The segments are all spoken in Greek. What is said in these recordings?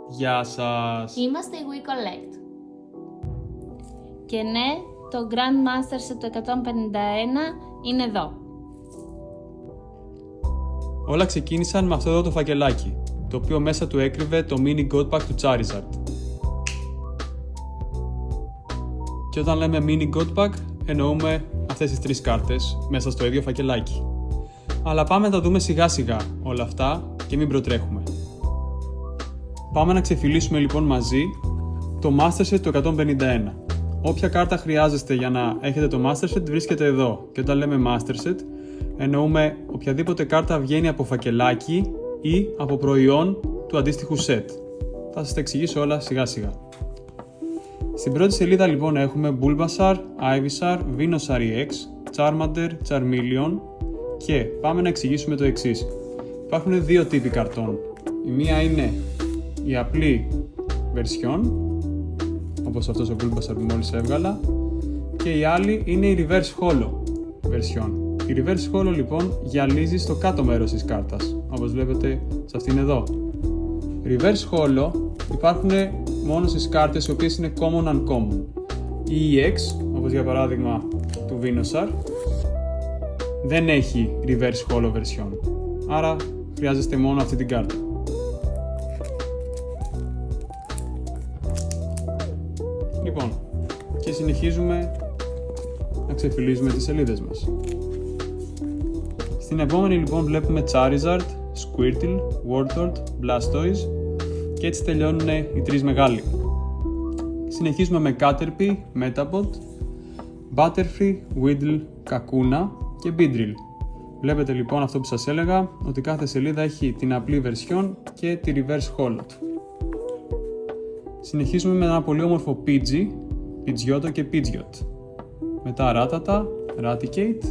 Γεια σας! Είμαστε η We Collect. Και ναι, το Grandmaster σε το 151 είναι εδώ. Όλα ξεκίνησαν με αυτό εδώ το φακελάκι, το οποίο μέσα του έκρυβε το mini God Pack του Charizard. Και όταν λέμε mini God Pack, εννοούμε αυτές τις τρεις κάρτες μέσα στο ίδιο φακελάκι. Αλλά πάμε να τα δούμε σιγά σιγά όλα αυτά και μην προτρέχουμε. Πάμε να ξεφυλίσουμε λοιπόν μαζί το Master Set του 151. Όποια κάρτα χρειάζεστε για να έχετε το Master Set βρίσκεται εδώ. Και όταν λέμε Master Set, εννοούμε οποιαδήποτε κάρτα βγαίνει από φακελάκι ή από προϊόν του αντίστοιχου set. Θα σας τα εξηγήσω όλα σιγά σιγά. Στην πρώτη σελίδα λοιπόν έχουμε Bulbasaur, Ivysaur, Venusaur EX, Charmander, Charmeleon και πάμε να εξηγήσουμε το εξής. Υπάρχουν δύο τύποι καρτών. Η μία είναι η απλή version, όπως αυτός ο Bulbasaur που μόλις έβγαλα, και η άλλη είναι η Reverse Holo version. Η Reverse Holo λοιπόν γυαλίζει στο κάτω μέρος της κάρτας, όπως βλέπετε σε αυτήν εδώ. Reverse Holo υπάρχουν μόνο στις κάρτες οι οποίες είναι Common Uncommon. Η EX, όπως για παράδειγμα του Venusaur, δεν έχει Reverse Holo version, άρα χρειάζεστε μόνο αυτή την κάρτα. Λοιπόν, και συνεχίζουμε να ξεφυλίζουμε τις σελίδες μας. Στην επόμενη λοιπόν βλέπουμε Charizard, Squirtle, Wartortle, Blastoise και έτσι τελειώνουν οι τρεις μεγάλοι. Συνεχίζουμε με Caterpie, Metapod, Butterfree, Weedle, Kakuna και Beedrill. Βλέπετε λοιπόν αυτό που σας έλεγα, ότι κάθε σελίδα έχει την απλή version και τη reverse holo του. Συνεχίζουμε με ένα πολύ όμορφο Pidgey, Pidgeotto και Pidgeot. Μετά Rattata, Raticate,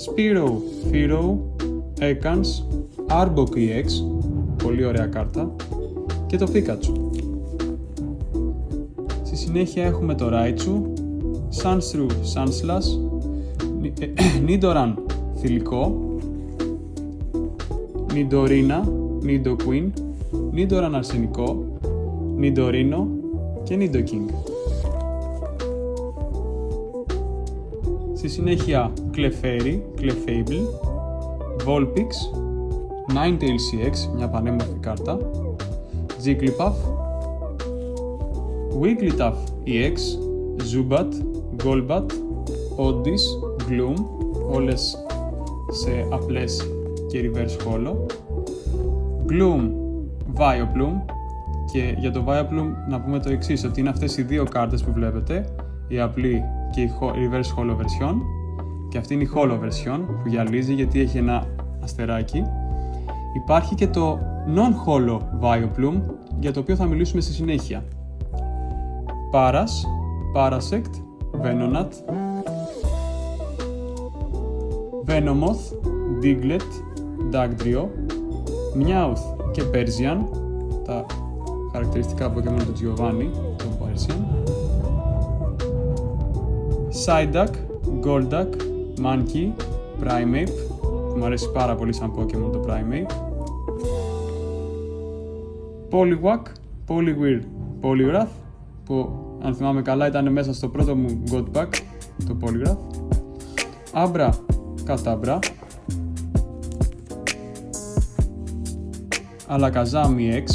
Spearow, Fearow, Ekans, Arbok EX, πολύ ωραία κάρτα, και το Pikachu. Στη συνέχεια έχουμε το Raichu, Sandshrew, Sandslash, Nidoran, θηλυκό, Nidorina, Nidoqueen, Nidoran αρσενικό, Nidorino και Nidoking. Στη συνέχεια Clefairy, Clefable, Vulpix, Ninetales EX, μια πανέμορφη κάρτα, Jigglypuff, Wigglytuff EX, Zubat, Golbat, Oddys, Gloom, όλες σε απλές και reverse holo, Gloom, Vileplume, και για το Vileplume να πούμε το εξής, ότι είναι αυτές οι δύο κάρτες που βλέπετε, η απλή και η reverse holo version, και αυτή είναι η holo version που γυαλίζει γιατί έχει ένα αστεράκι. Υπάρχει και το non-holo Vileplume, για το οποίο θα μιλήσουμε στη συνέχεια. Paras, Parasect, Venonat, Venomoth, Diglett, Dugtrio, Meowth και Persian, τα χαρακτηριστικά Pokemon του Giovanni, το Persian, Psyduck, Golduck, Mankey, Primeape, που μου αρέσει πάρα πολύ σαν Pokemon το Primeape, Poliwag, Poliwhirl, Poliwrath, που αν θυμάμαι καλά ήταν μέσα στο πρώτο μου God Pack, το Poliwrath, Abra, Kadabra, Alakazam EX,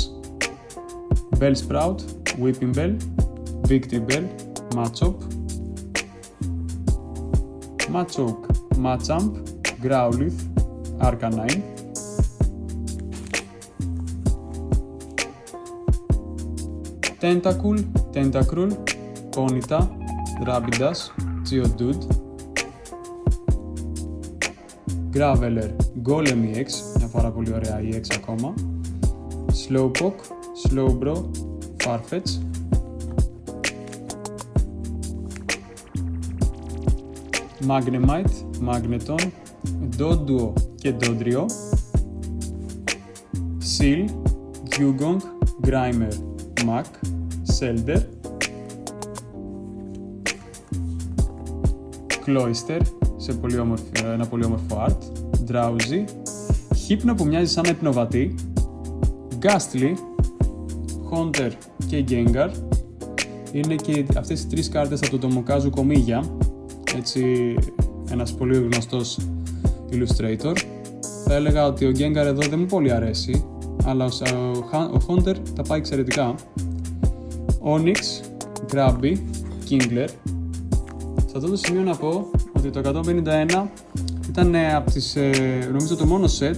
Bellsprout, Weepinbell, Victreebel, Machop, Machoke, Machamp, Growlithe, Arcanine, Tentacool, Tentacruel, Ponyta, Rapidash, Geodude, Graveler, Golem EX, μια πάρα πολύ ωραία EX ακόμα, Slowpoke, Slowbro, Farfetch, Magnemite, Magneton, Doduo και Dodrio, Seal, Dugong, Grimer, Mac, Shellder, Cloyster σε ένα πολύ όμορφο art, Drowsy, Hypno που μοιάζει σαν ένα υπνοβατή, Ghastly, Haunter και Gengar. Είναι και αυτές οι τρεις κάρτες από το Tomokazu Komiya, έτσι ένας πολύ γνωστός illustrator. Θα έλεγα ότι ο Gengar εδώ δεν μου πολύ αρέσει, αλλά ο Haunter τα πάει εξαιρετικά. Onyx, Grabby, Kingler. Σε αυτό το σημείο να πω ότι το 151 ήταν από τις, νομίζω το μόνο set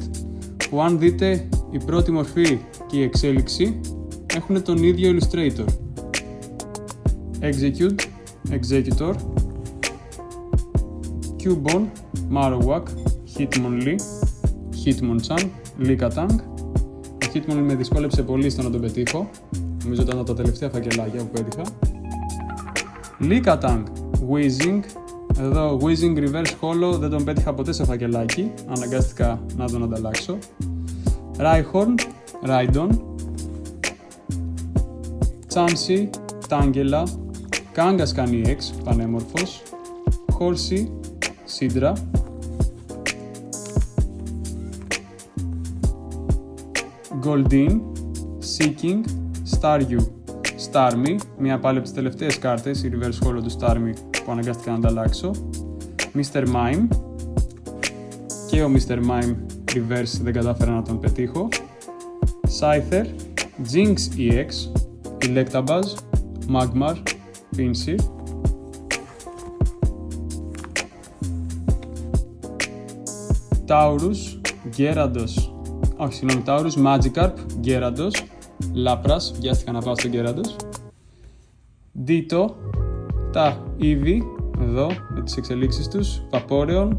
που αν δείτε η πρώτη μορφή και η εξέλιξη έχουν τον ίδιο illustrator. Execute, Executor, Cubone, Marowak, Hitmonlee, Hitmonchan, Lickitung. Ο Hitmonlee με δυσκόλεψε πολύ στο να τον πετύχω. Νομίζω ήταν από τα τελευταία φακελάκια που πέτυχα. Lickitung, Weezing. Εδώ Weezing Reverse Holo δεν τον πέτυχα ποτέ σε φακελάκι. Αναγκάστηκα να τον ανταλλάξω. Rhyhorn, Rhydon, Chansey, Tangela, Kangaskhan EX, πανέμορφος, Horsey, Sidra, Goldeen, Seeking, Staryu, Starmie, μία πάλι από τις τελευταίες κάρτες, η reverse holo του Starmie που αναγκάστηκα να ανταλλάξω, Mr. Mime, και ο Mr. Mime reverse δεν κατάφερα να τον πετύχω, Scyther, Jinx EX, Electabuzz, Magmar, Pinsir, Taurus, Gyarados, Taurus, Magikarp, Gyarados, Lapras, βιάστηκα να πάω στο Gyarados, Ditto, τα Eevee, εδώ με τις εξελίξεις τους, Vaporeon,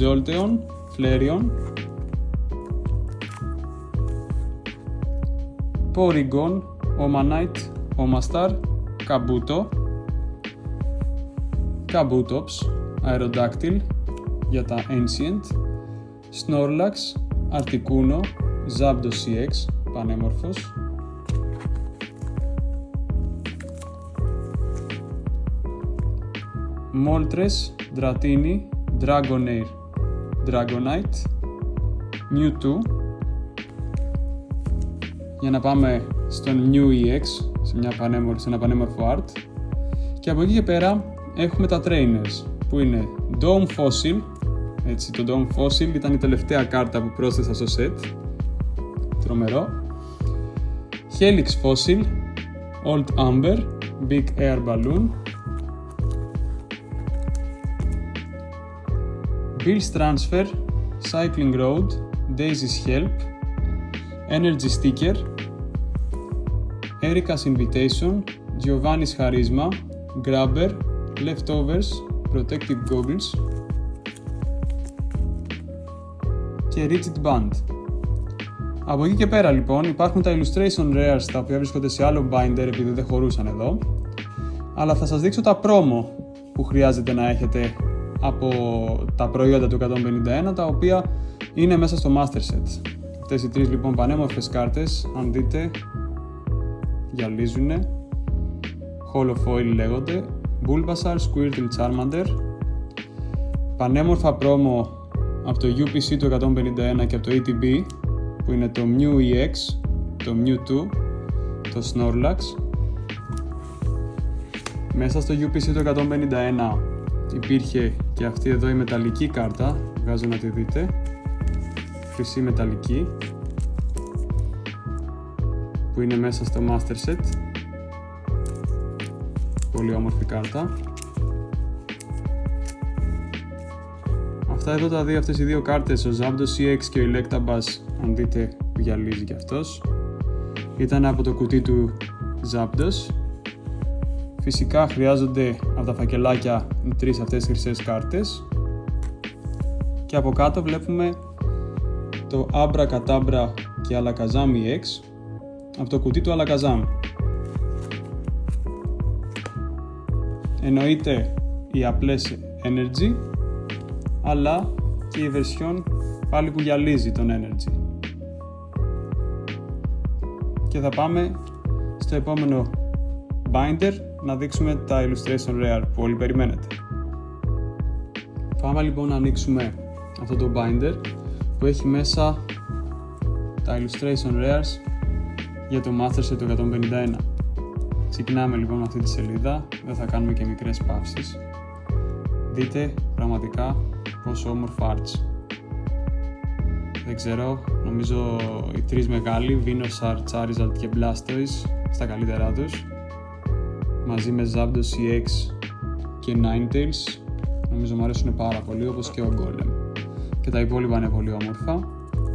Jolteon, Flareon, Porygon, Omanite, Omastar, Kabuto, Kabutops, Aerodactyl για τα Ancient, Snorlax, Articuno, Zapdos EX, πανέμορφος, Moltres, Dratini, Dragonair, Dragonite, Mewtwo. Για να πάμε στον Mew EX, σε ένα πανέμορφο art. Και από εκεί και πέρα έχουμε τα trainers, που είναι Dome Fossil. Έτσι, το Dome Fossil ήταν η τελευταία κάρτα που πρόσθεσα στο set. Τρομερό. Helix Fossil, Old Amber, Big Air Balloon, Bill's Transfer, Cycling Road, Daisy's Help, Energy Sticker, Erika's Invitation, Giovanni's Charisma, Grabber, Leftovers, Protective Goggles και Rigid Band. Από εκεί και πέρα λοιπόν υπάρχουν τα Illustration Rares τα οποία βρίσκονται σε άλλο binder επειδή δεν χωρούσαν εδώ, αλλά θα σας δείξω τα promo που χρειάζεται να έχετε από τα προϊόντα του 151, τα οποία είναι μέσα στο Master Set. Αυτές οι τρεις λοιπόν πανέμορφες κάρτες, αν δείτε, γυαλίζουνε, Holo Foil λέγονται, Bulbasaur, Squirtle, Charmander, πανέμορφα promo από το UPC του 151 και από το ETB, που είναι το Mew EX, το Mewtwo, το Snorlax. Μέσα στο UPC του 151 υπήρχε και αυτή εδώ η μεταλλική κάρτα, βγάζω να τη δείτε, χρυσή μεταλλική, που είναι μέσα στο Master Set. Πολύ όμορφη κάρτα. Αυτά εδώ αυτές οι δύο κάρτες, ο Zapdos EX και ο Electabuzz, αν δείτε που γυαλίζει κι αυτός, ήταν από το κουτί του Zapdos. Φυσικά χρειάζονται από τα φακελάκια οι τρεις αυτές χρυσές κάρτες. Και από κάτω βλέπουμε το Abracadabra και Alakazam EX από το κουτί του Alakazam. Εννοείται οι απλές Energy, αλλά και η version πάλι που γυαλίζει τον Energy. Και θα πάμε στο επόμενο binder να δείξουμε τα Illustration Rare που όλοι περιμένετε. Πάμε λοιπόν να ανοίξουμε αυτό το binder που έχει μέσα τα Illustration Rares για το Master Set του 151. Ξεκινάμε λοιπόν με αυτή τη σελίδα, δεν θα κάνουμε και μικρές παύσεις. Δείτε πραγματικά πόσο όμορφα arts. Δεν ξέρω, νομίζω οι τρεις μεγάλοι, Venusaur, Charizard και Blastoise, στα καλύτερά τους. Μαζί με Zapdos, EX και Ninetales, νομίζω μου αρέσουν πάρα πολύ, όπως και ο Golem. Και τα υπόλοιπα είναι πολύ όμορφα,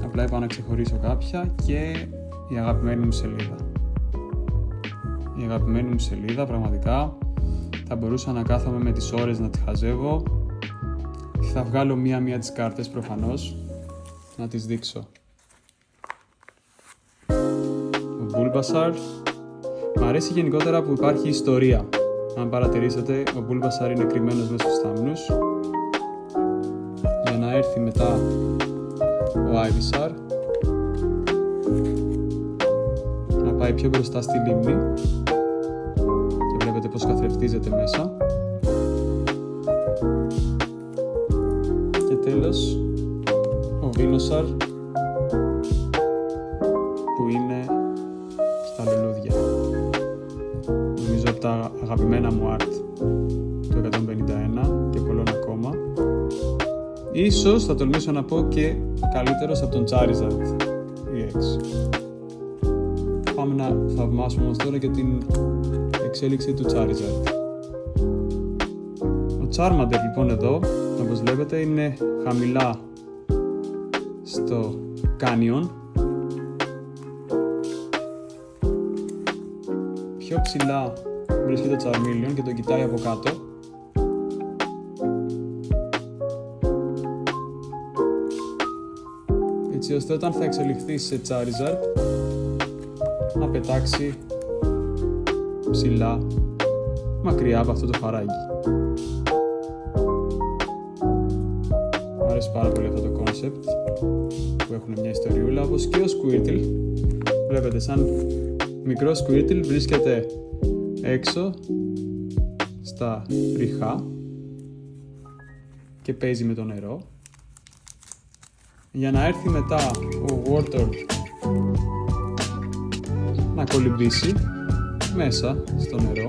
απλά είπα να ξεχωρίσω κάποια και η αγαπημένη μου σελίδα. Η αγαπημένη μου σελίδα, πραγματικά, θα μπορούσα να κάθομαι με τις ώρες να τη χαζεύω. Θα βγάλω μία-μία τις κάρτες προφανώς, να τις δείξω. Ο Bulbasaur. Μ' αρέσει γενικότερα που υπάρχει ιστορία. Αν παρατηρήσετε, ο Bulbasaur είναι κρυμμένος μέσα στους θάμνους. Για να έρθει μετά ο Ivysaur, να πάει πιο μπροστά στη λίμνη και βλέπετε πως καθρεφτίζεται μέσα. Και τέλος ο Venusaur που είναι στα λουλούδια. Νομίζω από τα αγαπημένα μου art το 151 και πολλών ακόμα. Ίσως θα τολμήσω να πω και καλύτερος από τον Charizard EX. Πάμε να θαυμάσουμε όμως τώρα και την εξέλιξη του Charizard. Ο Charmander λοιπόν εδώ, όπως βλέπετε, είναι χαμηλά στο Canyon. Πιο ψηλά βρίσκεται το Charmeleon και το κοιτάει από κάτω. Έτσι ώστε όταν θα εξελιχθεί σε Charizard να πετάξει ψηλά, μακριά από αυτό το φαράγγι. Μου αρέσει πάρα πολύ αυτό το concept που έχουν μια ιστοριούλα, όπως και ο Squirtle. Βλέπετε, σαν μικρό Squirtle βρίσκεται έξω στα ριχά και παίζει με το νερό, για να έρθει μετά ο Wartortle να κολυμπήσει μέσα στο νερό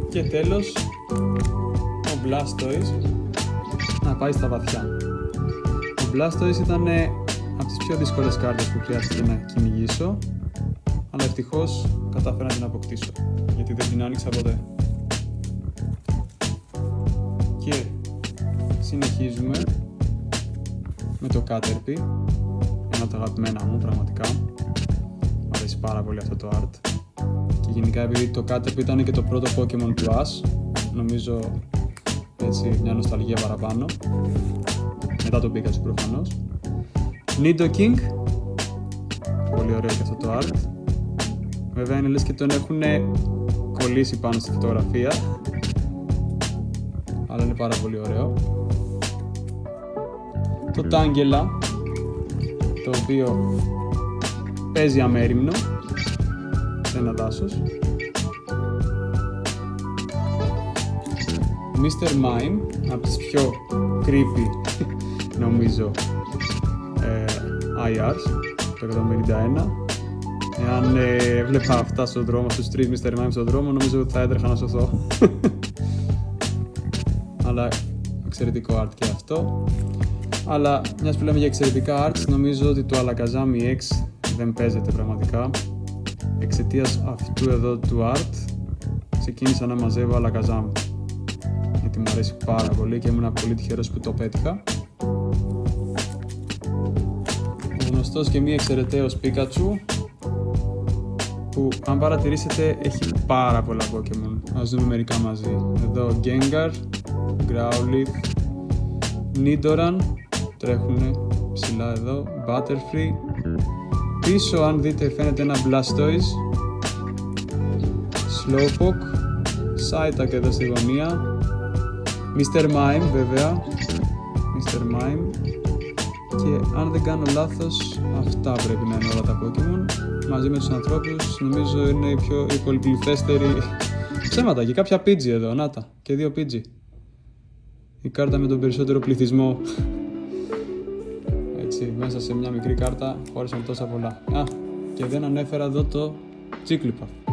και τέλος ο Blastoise να πάει στα βαθιά. Ο Blastoise ήταν από τις πιο δύσκολες κάρτες που χρειάστηκε να κυνηγήσω, αλλά ευτυχώς κατάφερα να την αποκτήσω, γιατί δεν την άνοιξα ποτέ. Και συνεχίζουμε με το Caterpie, ένα από τα αγαπημένα μου πραγματικά. Μου αρέσει πάρα πολύ αυτό το art. Και γενικά επειδή το Caterpie ήταν και το πρώτο Pokemon του Ash, νομίζω έτσι μια νοσταλγία παραπάνω. Μετά τον Pikachu προφανώς. Nidoking, πολύ ωραίο και αυτό το art. Βέβαια είναι λες και τον έχουν κολλήσει πάνω στη φωτογραφία, αλλά είναι πάρα πολύ ωραίο. Το Tangela, το οποίο παίζει αμέριμνο σε ένα δάσος. Mr. Mime, από τις πιο creepy νομίζω IRs, το 151. Εάν έβλεπα αυτά στον δρόμο, στους τρεις Mr. Mime στον δρόμο, νομίζω ότι θα έτρεχα να σωθώ. Αλλά εξαιρετικό art και αυτό. Αλλά μιας που λέμε για εξαιρετικά arts, νομίζω ότι το Alakazam EX δεν παίζεται πραγματικά. Εξαιτίας αυτού εδώ του art ξεκίνησα να μαζεύω Alakazam, γιατί μου αρέσει πάρα πολύ και ήμουν πολύ τυχερός που το πέτυχα. Ο γνωστός και μη εξαιρεταίος Pikachu, που αν παρατηρήσετε έχει πάρα πολλά Pokemon. Ας δούμε μερικά μαζί. Εδώ Gengar, Growlithe, Nidoran, τρέχουνε ψηλά εδώ, Butterfree. Πίσω αν δείτε φαίνεται ένα Blastoise, Slowpoke, Psyduck εδώ στη γωνία, Mr. Mime βέβαια, Mr. Mime. Και αν δεν κάνω λάθος, αυτά πρέπει να είναι όλα τα Pokemon. Μαζί με τους ανθρώπους νομίζω είναι οι πιο πολυπληθέστεροι. Ψέματα, και κάποια Pidgey εδώ, να τα, και δύο Pidgey. Η κάρτα με τον περισσότερο πληθυσμό. Έτσι, Έτσι, μέσα σε μια μικρή κάρτα χώρισαν τόσα πολλά. Α, και δεν ανέφερα εδώ το Jigglypuff.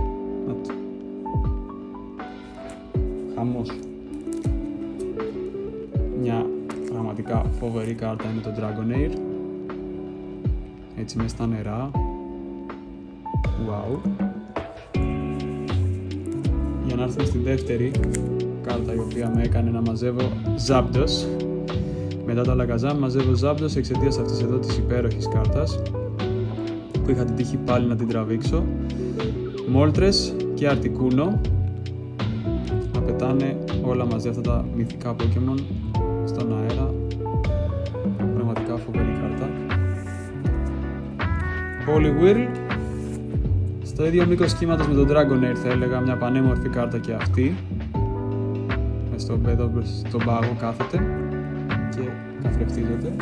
Χαμός. Μια πραγματικά φοβερή κάρτα είναι το Dragonair. Έτσι μες στα νερά. Wow. Για να έρθουμε στη δεύτερη κάρτα, η οποία με έκανε να μαζεύω Zapdos. Μετά το Alakazam μαζεύω Zapdos εξαιτίας αυτής εδώ της υπέροχης κάρτας, που είχα την τύχη πάλι να την τραβήξω. Moltres και Articuno. Να πετάνε όλα μαζί αυτά τα μυθικά Pokemon στον αέρα. Πραγματικά φοβερή κάρτα. Poliwhirl. Στο ίδιο μήκος κύματος με τον Dragonair θα έλεγα, μια πανέμορφη κάρτα και αυτή. Μες στον πάγο κάθεται και καθρεφτίζεται.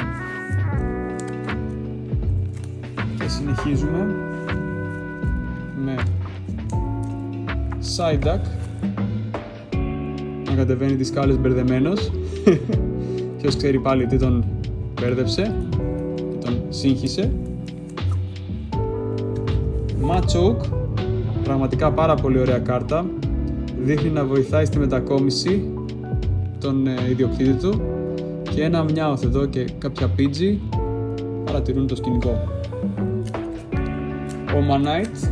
Και συνεχίζουμε με Psyduck να κατεβαίνει τις σκάλες μπερδεμένος. Ποιος ξέρει πάλι τι τον μπέρδεψε, τι τον σύγχυσε. Machoke, πραγματικά πάρα πολύ ωραία κάρτα. Δείχνει να βοηθάει στη μετακόμιση τον ιδιοκτήτη του, και ένα Meowth εδώ και κάποια Pidgey παρατηρούν το σκηνικό. Omanite,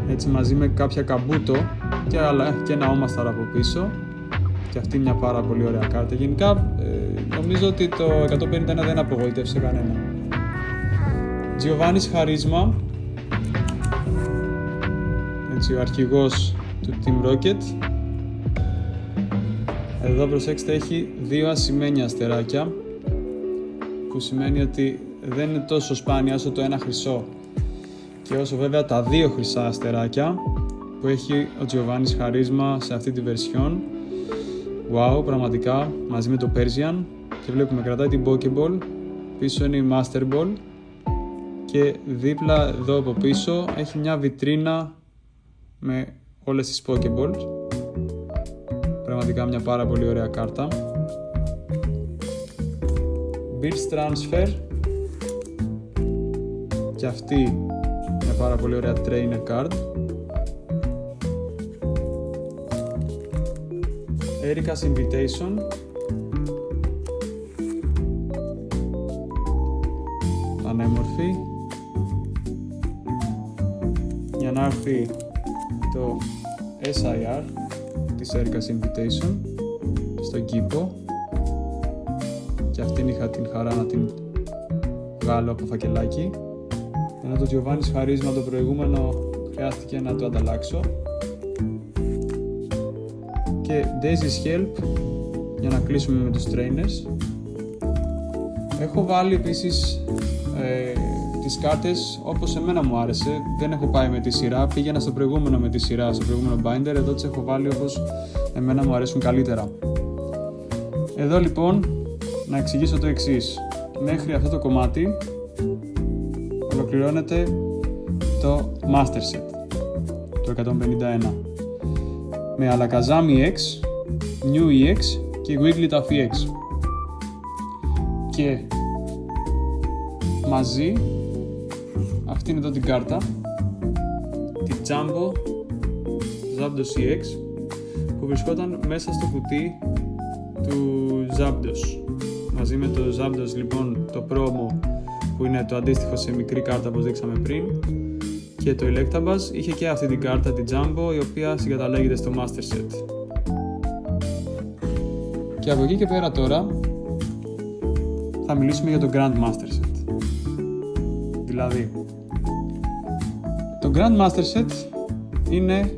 έτσι μαζί με κάποια Kabuto και ένα Omastar από πίσω, και αυτή μια πάρα πολύ ωραία κάρτα. Γενικά νομίζω ότι το 151 δεν απογοήτευσε κανένα. Giovanni's Charisma, έτσι ο αρχηγός του Team Rocket. Εδώ προσέξτε, έχει δύο ασημένια αστεράκια, που σημαίνει ότι δεν είναι τόσο σπάνια όσο το ένα χρυσό, και όσο βέβαια τα δύο χρυσά αστεράκια που έχει ο Giovanni's Charisma σε αυτή τη version. Wow, πραγματικά, μαζί με το Persian, και βλέπουμε κρατάει την Pokéball, πίσω είναι η Master Ball, και δίπλα εδώ από πίσω έχει μια βιτρίνα με όλες τις Pokéballs. Πραγματικά μια πάρα πολύ ωραία κάρτα. Birch Transfer, και αυτή μια πάρα πολύ ωραία Trainer Card. Erika's Invitation, πανέμορφη. Για να έρθει το SIR της Erika's Invitation στον κήπο, και αυτήν είχα την χαρά να την βγάλω από φακελάκι, ενώ το Giovanni's Charisma το προηγούμενο χρειάστηκε να το ανταλλάξω. Και Daisy's Help για να κλείσουμε με τους Trainers. Έχω βάλει επίσης τις κάρτες όπως εμένα μου άρεσε, δεν έχω πάει με τη σειρά, πήγαινα στο προηγούμενο με τη σειρά, στο προηγούμενο binder, εδώ τις έχω βάλει όπως εμένα μου αρέσουν καλύτερα. Εδώ λοιπόν να εξηγήσω το εξής: μέχρι αυτό το κομμάτι ολοκληρώνεται το Master Set, το 151, με Alakazam EX, Mew EX και Wigglytuff EX, και μαζί αυτήν εδώ την κάρτα, τη Jumbo Zapdos EX, που βρισκόταν μέσα στο κουτί του Zapdos, μαζί με το Zapdos λοιπόν το promo, που είναι το αντίστοιχο σε μικρή κάρτα όπως δείξαμε πριν, και το Electabuzz είχε και αυτή την κάρτα, τη Jumbo, η οποία συγκαταλέγεται στο Master Set. Και από εκεί και πέρα τώρα θα μιλήσουμε για το Grand Master Set. Δηλαδή, το Grand Master Set είναι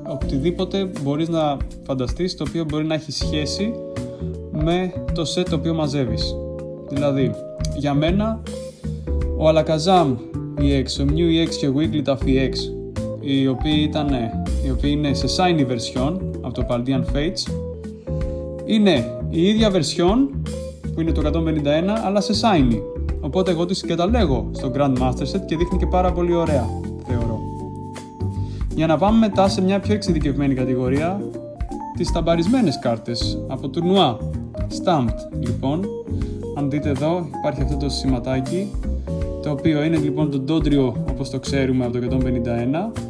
οτιδήποτε μπορείς να φανταστείς, το οποίο μπορεί να έχει σχέση με το set το οποίο μαζεύεις. Δηλαδή, για μένα ο Alakazam EX, ο Mew EX και ο Wigglytuff EX, οι οποίοι είναι σε shiny version από το Paldean Fates, είναι η ίδια version που είναι το 151, αλλά σε shiny. Οπότε εγώ τη συγκαταλέγω στο Grand Master Set και δείχνει και πάρα πολύ ωραία, θεωρώ. Για να πάμε μετά σε μια πιο εξειδικευμένη κατηγορία, τις σταμπαρισμένες κάρτες από τουρνουά. Stamped λοιπόν, Αν δείτε εδώ υπάρχει αυτό το σηματάκι, το οποίο είναι λοιπόν το Dodrio όπως το ξέρουμε από το 151,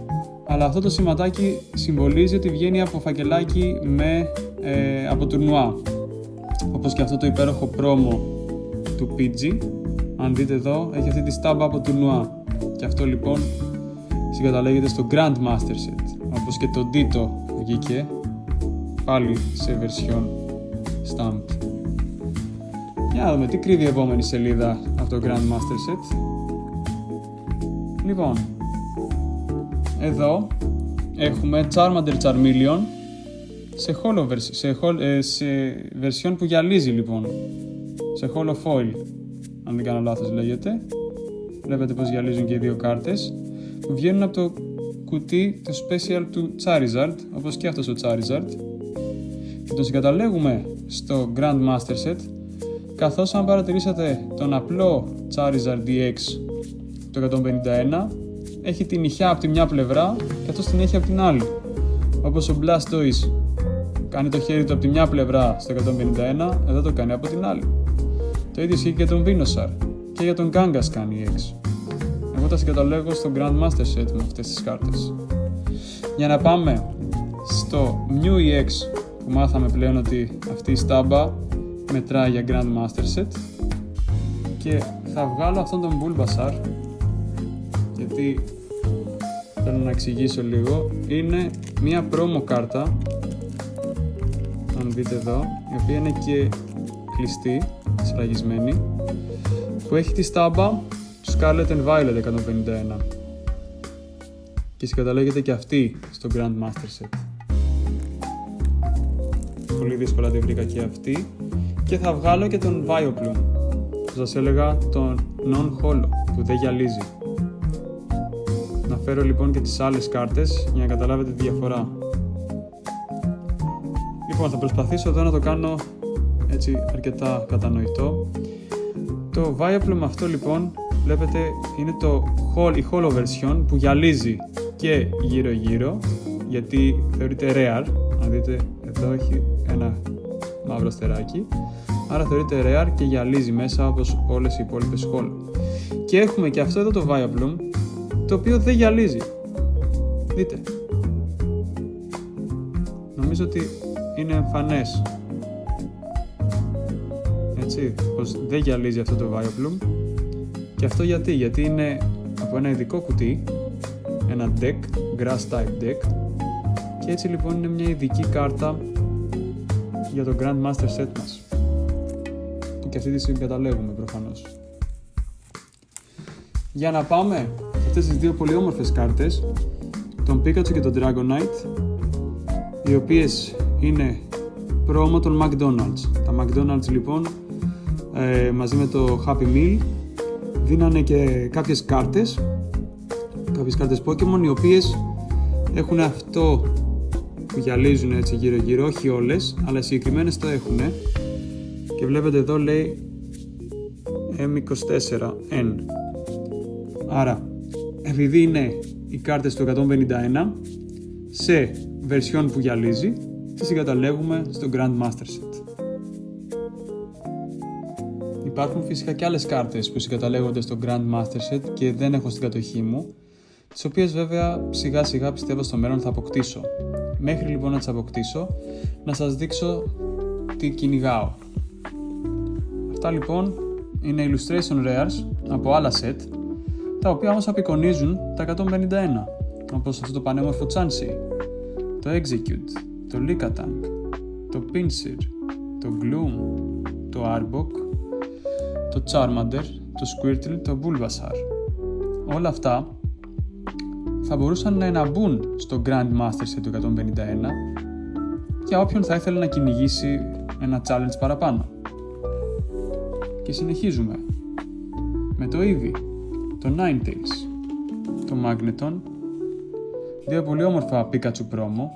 αλλά αυτό το σηματάκι συμβολίζει ότι βγαίνει από φακελάκι από τουρνουά, όπως και αυτό το υπέροχο πρόμο του PG. Αν δείτε εδώ έχει αυτή τη στάμπα από τουρνουά, και αυτό λοιπόν συγκαταλέγεται στο Grandmaster Set, όπως και το Ditto βγήκε πάλι σε version stamped. Για να δούμε τι κρύβει η επόμενη σελίδα από το Grandmaster Set. Λοιπόν, εδώ έχουμε Charmander Charmeleon σε version που γυαλίζει λοιπόν, σε holo foil, αν δεν κάνω λάθος λέγεται. Βλέπετε πως γυαλίζουν και οι δύο κάρτες που βγαίνουν από το κουτί το special του Charizard, όπως και αυτός ο Charizard, και τον συγκαταλέγουμε στο Grandmaster Set, καθώς αν παρατηρήσατε τον απλό Charizard DX το 151 έχει την ηχιά από τη μια πλευρά και αυτός την έχει από την άλλη, όπως ο Blastoise κάνει το χέρι του από τη μια πλευρά στο 151, εδώ το κάνει από την άλλη. Το ίδιο ισχύει και για τον Venusaur και για τον Kangaskhan EX. Εγώ τα συγκαταλέγω στο Grandmaster Set με αυτές τις κάρτες. Για να πάμε στο Mew EX, που μάθαμε πλέον ότι αυτή η στάμπα μετράει για Grandmaster Set, και θα βγάλω αυτόν τον Bulbasaur, γιατί θέλω να εξηγήσω λίγο. Είναι μια promo κάρτα, αν δείτε εδώ, η οποία είναι και κλειστή, σφραγισμένη, που έχει τη στάμπα Scarlet and Violet 151 και συγκαταλέγεται και αυτή στο Grandmaster Set. Πολύ δύσκολα τη βρήκα και αυτή, και θα βγάλω και τον Vileplume, που σας έλεγα, τον non-holo που δεν γυαλίζει. Να φέρω λοιπόν και τις άλλες κάρτες για να καταλάβετε τη διαφορά. Λοιπόν, θα προσπαθήσω εδώ να το κάνω έτσι αρκετά κατανοητό. Το Vileplume αυτό λοιπόν, βλέπετε, είναι η holo version που γυαλίζει και γύρω γύρω, γιατί θεωρείται rare. Αν δείτε εδώ έχει ένα μαύρο αστεράκι, άρα θεωρείται rare και γυαλίζει μέσα όπως όλες οι υπόλοιπες holo. Και έχουμε και αυτό εδώ το Vileplume, το οποίο δεν γυαλίζει. Δείτε, νομίζω ότι είναι εμφανές, έτσι, πως δεν γυαλίζει αυτό το Vileplume. Και αυτό γιατί είναι από ένα ειδικό κουτί, ένα deck, grass type deck, και έτσι λοιπόν είναι μια ειδική κάρτα για το Grandmaster Set μας, και αυτή τη συγκαταλέγουμε προφανώς. Για να πάμε σε αυτές τις δύο πολύ όμορφες κάρτες, τον Pikachu και τον Dragonite, οι οποίες είναι promo των McDonald's. Τα McDonald's λοιπόν μαζί με το Happy Meal δίνανε και κάποιες κάρτες Pokemon, οι οποίες έχουν αυτό που γυαλίζουν έτσι γύρω γύρω, όχι όλες, αλλά συγκεκριμένες το έχουν, και βλέπετε εδώ λέει M24N. Άρα, επειδή είναι οι κάρτες του 151 σε version που γυαλίζει, τις συγκαταλέγουμε στο Grandmaster Set. Υπάρχουν φυσικά και άλλες κάρτες που συγκαταλέγονται στο Grandmaster Set και δεν έχω στην κατοχή μου, τις οποίες βέβαια σιγά σιγά πιστεύω στο μέλλον θα αποκτήσω. Μέχρι λοιπόν να τις αποκτήσω, να σας δείξω τι κυνηγάω. Αυτά λοιπόν είναι illustration rares από άλλα set, τα οποία όμως απεικονίζουν τα 151, όπως αυτό το πανέμορφο Chansey, το Execute, το Lickitung, το Pinsir, το Gloom, το Arbok, το Charmander, το Squirtle, το Bulbasaur. Όλα αυτά θα μπορούσαν να μπουν στο Grandmaster Set του 151 για όποιον θα ήθελε να κυνηγήσει ένα challenge παραπάνω. Και συνεχίζουμε με το Eevee, το Ninetales, το Magneton, δύο πολύ όμορφα Pikachu promo,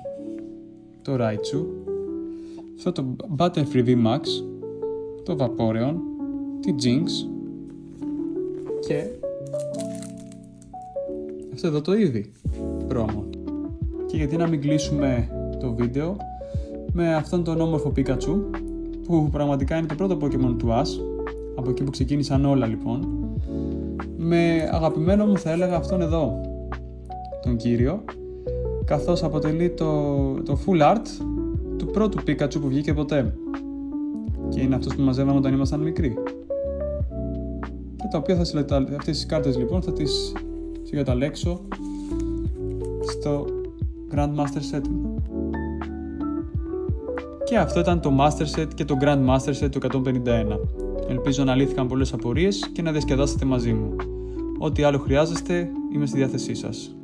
το Raichu, αυτό το Butterfree VMAX, το Vaporeon, τη Jinx και αυτό εδώ το Eevee promo. Και γιατί να μην κλείσουμε το βίντεο με αυτόν τον όμορφο Pikachu, που πραγματικά είναι το πρώτο Pokemon του Ash από εκεί που ξεκίνησαν όλα λοιπόν. Με αγαπημένο μου θα έλεγα αυτόν εδώ, τον κύριο, καθώς αποτελεί το full art του πρώτου Pikachu που βγήκε ποτέ. Και είναι αυτός που μαζεύαμε όταν ήμασταν μικροί. Και τα οποία αυτές τις κάρτες λοιπόν θα τις συγκαταλέξω στο Grandmaster Set. Και αυτό ήταν το Master Set και το Grandmaster Set του 151. Ελπίζω να λύθηκαν πολλές απορίες και να διασκεδάσετε μαζί μου. Ό,τι άλλο χρειάζεστε, είμαι στη διάθεσή σας.